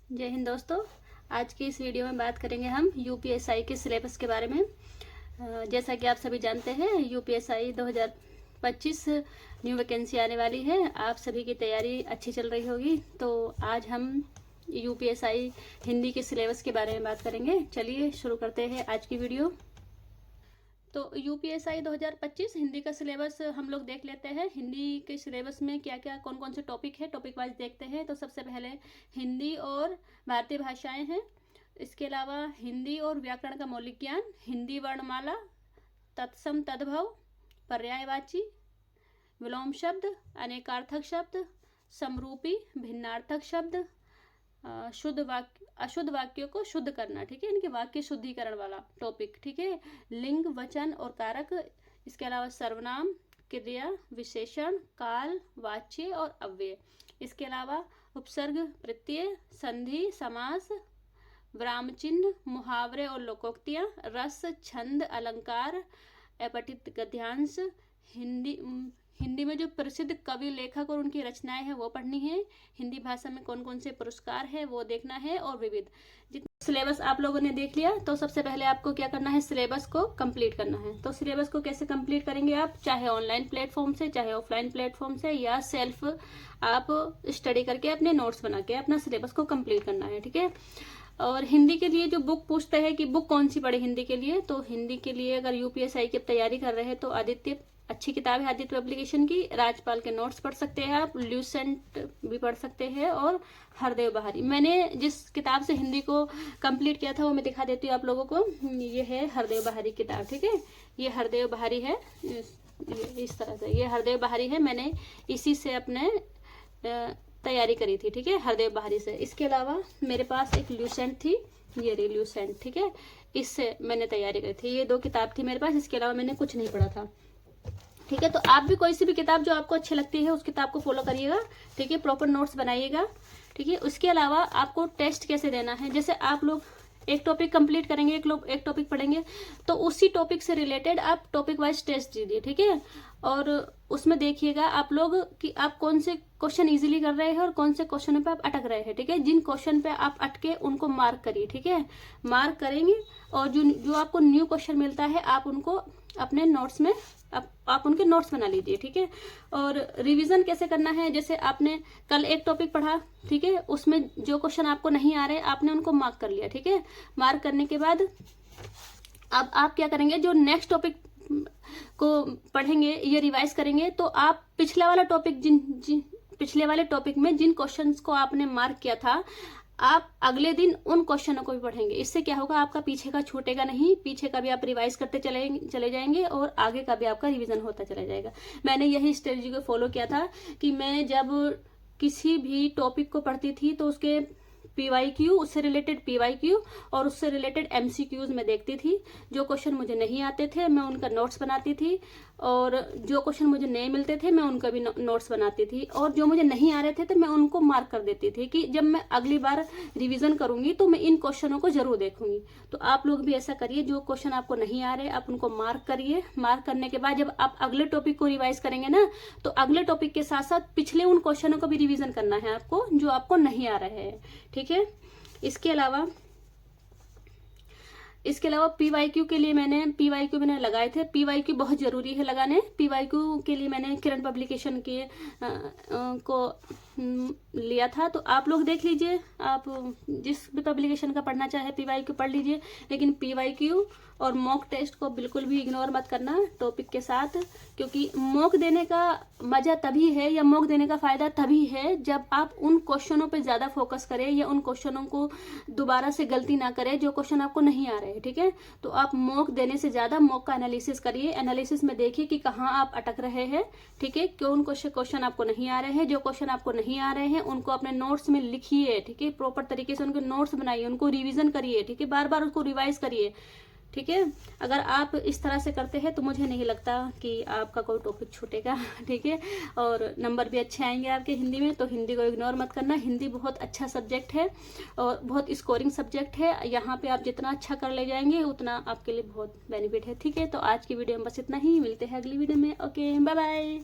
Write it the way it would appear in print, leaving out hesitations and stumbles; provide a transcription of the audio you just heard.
जय हिंद दोस्तों। आज की इस वीडियो में बात करेंगे हम यूपीएसआई के सिलेबस के बारे में। जैसा कि आप सभी जानते हैं, यूपीएसआई 2025 न्यू वैकेंसी आने वाली है। आप सभी की तैयारी अच्छी चल रही होगी। तो आज हम यूपीएसआई हिंदी के सिलेबस के बारे में बात करेंगे। चलिए शुरू करते हैं आज की वीडियो। तो यूपीएसआई 2025 हिंदी का सिलेबस हम लोग देख लेते हैं। हिंदी के सिलेबस में क्या क्या कौन कौन से टॉपिक है, टॉपिक वाइज देखते हैं। तो सबसे पहले हिंदी और भारतीय भाषाएं हैं। इसके अलावा हिंदी और व्याकरण का मौलिक ज्ञान, हिंदी वर्णमाला, तत्सम तद्भव, पर्यायवाची, विलोम शब्द, अनेकार्थक शब्द, समरूपी, भिन्नार्थक शब्द, शुद्ध वाक्य, अशुद्ध वाक्यों को शुद्ध करना, ठीक है, इनके वाक्य शुद्धिकरण वाला टॉपिक, ठीक है, लिंग, वचन और कारक। इसके अलावा सर्वनाम, क्रिया, विशेषण, काल, वाच्य और अव्यय। इसके अलावा उपसर्ग, प्रत्यय, संधि, समास, विराम चिन्ह, मुहावरे और लोकोक्तियां, रस, छंद, अलंकार, अपठित गद्यांश, हिंदी में जो प्रसिद्ध कवि, लेखक और उनकी रचनाएं हैं वो पढ़नी है। हिंदी भाषा में कौन कौन से पुरस्कार है वो देखना है, और विविध। जितना सिलेबस आप लोगों ने देख लिया, तो सबसे पहले आपको क्या करना है, सिलेबस को कंप्लीट करना है। तो सिलेबस को कैसे कंप्लीट करेंगे आप, चाहे ऑनलाइन प्लेटफॉर्म से, चाहे ऑफलाइन प्लेटफॉर्म से, या सेल्फ आप स्टडी करके अपने नोट्स बना के अपना सिलेबस को कंप्लीट करना है, ठीक है। और हिंदी के लिए जो बुक पूछते हैं कि बुक कौन सी पढ़े हिंदी के लिए, तो हिंदी के लिए अगर यूपीएसआई की तैयारी कर रहे हैं तो आदित्य अच्छी किताब है, आदित्य पब्लिकेशन की। राजपाल के नोट्स पढ़ सकते हैं आप, ल्यूसेंट भी पढ़ सकते हैं, और हरदेव बहारी। मैंने जिस किताब से हिंदी को कंप्लीट किया था वो मैं दिखा देती हूँ आप लोगों को। ये है हरदेव बहारी किताब, ठीक है। ये हरदेव बहारी है, इस तरह से ये हरदेव बहारी है। मैंने इसी से अपने तैयारी करी थी, ठीक है, हरदेव बहारी से। इसके अलावा मेरे पास एक ल्यूसेंट थी, ये रही ल्यूसेंट, ठीक है, इससे मैंने तैयारी करी थी। ये दो किताब थी मेरे पास, इसके अलावा मैंने कुछ नहीं पढ़ा था, ठीक है। तो आप भी कोई सी भी किताब जो आपको अच्छी लगती है उस किताब को फॉलो करिएगा, ठीक है, प्रॉपर नोट्स बनाइएगा, ठीक है। उसके अलावा आपको टेस्ट कैसे देना है, जैसे आप लोग एक टॉपिक कंप्लीट करेंगे, एक टॉपिक पढ़ेंगे, तो उसी टॉपिक से रिलेटेड आप टॉपिक वाइज टेस्ट दीजिए, ठीक है। और उसमें देखिएगा आप लोग कि आप कौन से क्वेश्चन इजीली कर रहे हैं और कौन से क्वेश्चनों पे आप अटक रहे हैं, ठीक है। जिन क्वेश्चन पे आप अटके उनको मार्क करिए, ठीक है, मार्क करेंगे। और जो आपको न्यू क्वेश्चन मिलता है आप उनको अपने नोट्स में आप उनके नोट्स बना लीजिए, ठीक है। और रिवीजन कैसे करना है, जैसे आपने कल एक टॉपिक पढ़ा, ठीक है, उसमें जो क्वेश्चन आपको नहीं आ रहे आपने उनको मार्क कर लिया, ठीक है। मार्क करने के बाद अब आप क्या करेंगे, जो नेक्स्ट टॉपिक को पढ़ेंगे या रिवाइज करेंगे, तो आप पिछले वाला टॉपिक पिछले वाले टॉपिक में जिन क्वेश्चंस को आपने मार्क किया था, आप अगले दिन उन क्वेश्चनों को भी पढ़ेंगे। इससे क्या होगा, आपका पीछे का छूटेगा नहीं, पीछे का भी आप रिवाइज करते चले जाएंगे और आगे का भी आपका रिवीजन होता चला जाएगा। मैंने यही स्ट्रेटजी को फॉलो किया था कि मैं जब किसी भी टॉपिक को पढ़ती थी तो उसके पीवाईक्यू, उससे रिलेटेड पीवाईक्यू और उससे रिलेटेड एमसीक्यूज में देखती थी। जो क्वेश्चन मुझे नहीं आते थे मैं उनका नोट्स बनाती थी, और जो क्वेश्चन मुझे नहीं मिलते थे मैं उनका भी नोट्स बनाती थी, और जो मुझे नहीं आ रहे थे तो मैं उनको मार्क कर देती थी कि जब मैं अगली बार रिवीजन करूंगी तो मैं इन क्वेश्चनों को जरूर देखूंगी। तो आप लोग भी ऐसा करिए, जो क्वेश्चन आपको नहीं आ रहे आप उनको मार्क करिए। मार्क करने के बाद जब आप अगले टॉपिक को रिवाइज करेंगे ना, तो अगले टॉपिक के साथ साथ पिछले उन क्वेश्चनों को भी रिवीजन करना है आपको जो आपको नहीं आ रहे हैं, ठीक है। इसके अलावा पीवाईक्यू के लिए पीवाईक्यू मैंने लगाए थे। पीवाईक्यू बहुत जरूरी है लगाने। पीवाईक्यू के लिए मैंने किरण पब्लिकेशन के को लिया था, तो आप लोग देख लीजिए, आप जिस भी पब्लिकेशन का पढ़ना चाहे पीवाईक्यू पढ़ लीजिए, लेकिन पीवाईक्यू और मॉक टेस्ट को बिल्कुल भी इग्नोर मत करना टॉपिक के साथ, क्योंकि मॉक देने का मजा तभी है या मॉक देने का फायदा तभी है जब आप उन क्वेश्चनों पे ज्यादा फोकस करें या उन क्वेश्चनों को दोबारा से गलती ना करें जो क्वेश्चन आपको नहीं आ रहे, ठीक है। तो आप मॉक देने से ज्यादा मॉक का एनालिसिस करिए, एनालिसिस में देखिए कि कहाँ आप अटक रहे हैं, ठीक है, कौन क्वेश्चन आपको नहीं आ रहे हैं। जो क्वेश्चन आपको नहीं आ रहे हैं उनको अपने नोट्स में लिखिए, ठीक है, प्रॉपर तरीके से उनके नोट्स बनाइए, उनको रिवीजन करिए, ठीक है, बार बार उसको रिवाइज करिए, ठीक है। अगर आप इस तरह से करते हैं तो मुझे नहीं लगता कि आपका कोई टॉपिक छूटेगा, ठीक है। और नंबर भी अच्छे आएंगे आपके हिंदी में, तो हिंदी को इग्नोर मत करना। हिंदी बहुत अच्छा सब्जेक्ट है और बहुत स्कोरिंग सब्जेक्ट है। यहाँ पे आप जितना अच्छा कर ले जाएंगे उतना आपके लिए बहुत बेनिफिट है, ठीक है। तो आज की वीडियो में बस इतना ही, मिलते हैं अगली वीडियो में। Okay, bye bye.